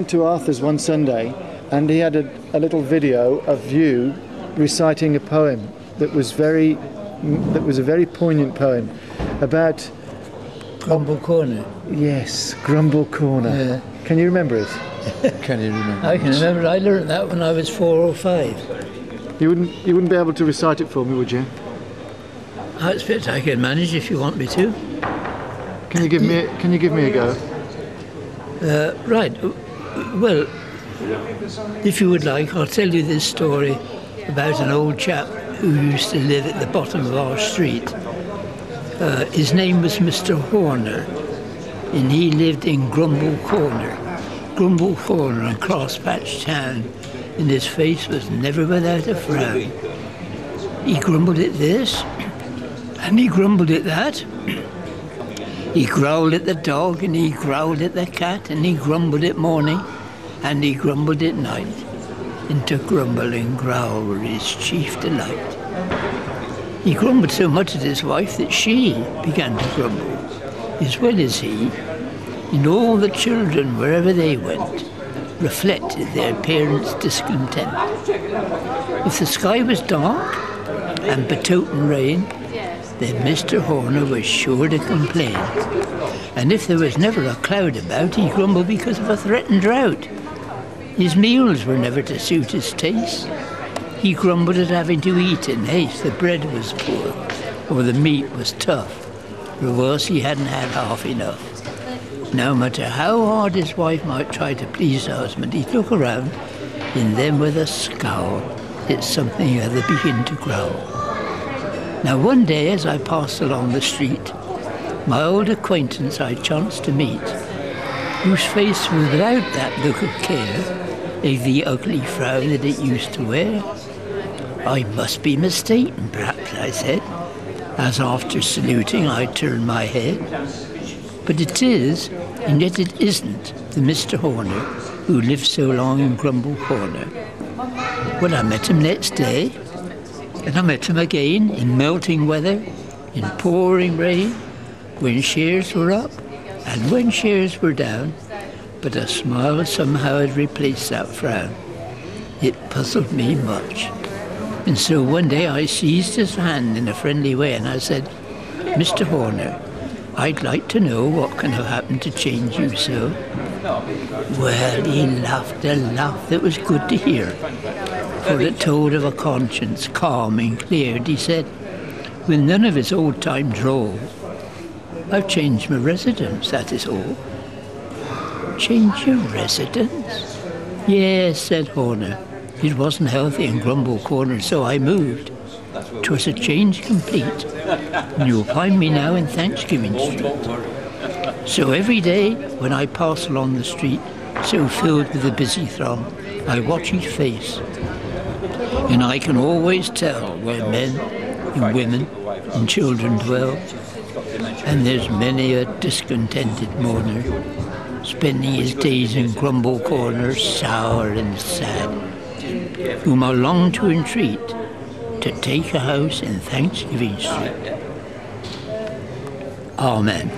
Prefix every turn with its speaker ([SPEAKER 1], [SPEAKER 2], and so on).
[SPEAKER 1] Went to Arthur's one Sunday and he had a little video of you reciting a poem that was a very poignant poem about
[SPEAKER 2] Grumble Corner.
[SPEAKER 1] Yes, Grumble Corner.
[SPEAKER 2] Yeah.
[SPEAKER 1] Can you remember it?
[SPEAKER 3] Can you remember?
[SPEAKER 2] I can remember. I learned that when I was 4 or 5.
[SPEAKER 1] You wouldn't be able to recite it for me, would you?
[SPEAKER 2] I expect I can manage if you want me to.
[SPEAKER 1] Can you give me a go?
[SPEAKER 2] Right. Well, if you would like, I'll tell you this story about an old chap who used to live at the bottom of our street. His name was Mr. Horner, and he lived in Grumble Corner in Crosspatch Town, and his face was never without a frown. He grumbled at this, and he grumbled at that. He growled at the dog, and he growled at the cat, and he grumbled at morning, and he grumbled at night. And to grumble and growl were his chief delight. He grumbled so much at his wife that she began to grumble, as well as he, and all the children, wherever they went, reflected their parents' discontent. If the sky was dark and betoken rain, then Mr. Horner was sure to complain. And if there was never a cloud about, he grumbled because of a threatened drought. His meals were never to suit his taste. He grumbled at having to eat in haste. The bread was poor, or the meat was tough, or worse, he hadn't had half enough. No matter how hard his wife might try to please her husband, he'd look around, and then with a scowl, let something or other begin to growl. Now one day as I passed along the street, my old acquaintance I chanced to meet, whose face was without that look of care, of the ugly frown that it used to wear. I must be mistaken, perhaps, I said, as after saluting I turned my head. But it is, and yet it isn't, the Mr. Horner who lived so long in Grumble Corner. Well, I met him next day, and I met him again in melting weather, in pouring rain, when shares were up and when shares were down, but a smile somehow had replaced that frown. It puzzled me much. And so one day I seized his hand in a friendly way and I said, "Mr. Horner, I'd like to know what can have happened to change you so." Well, he laughed a laugh that was good to hear, for it told of a conscience calm and clear. And he said, with none of his old-time drawl, "I've changed my residence, that is all." "Change your residence?" "Yes," said Horner. "It wasn't healthy in Grumble Corner, so I moved. 'Twas a change complete, and you'll find me now in Thanksgiving Street. So every day when I pass along the street, so filled with the busy throng, I watch his face, and I can always tell where men and women and children dwell. And there's many a discontented mourner, spending his days in Grumble Corner, sour and sad, whom I long to entreat to take a house in Thanksgiving Street." Amen.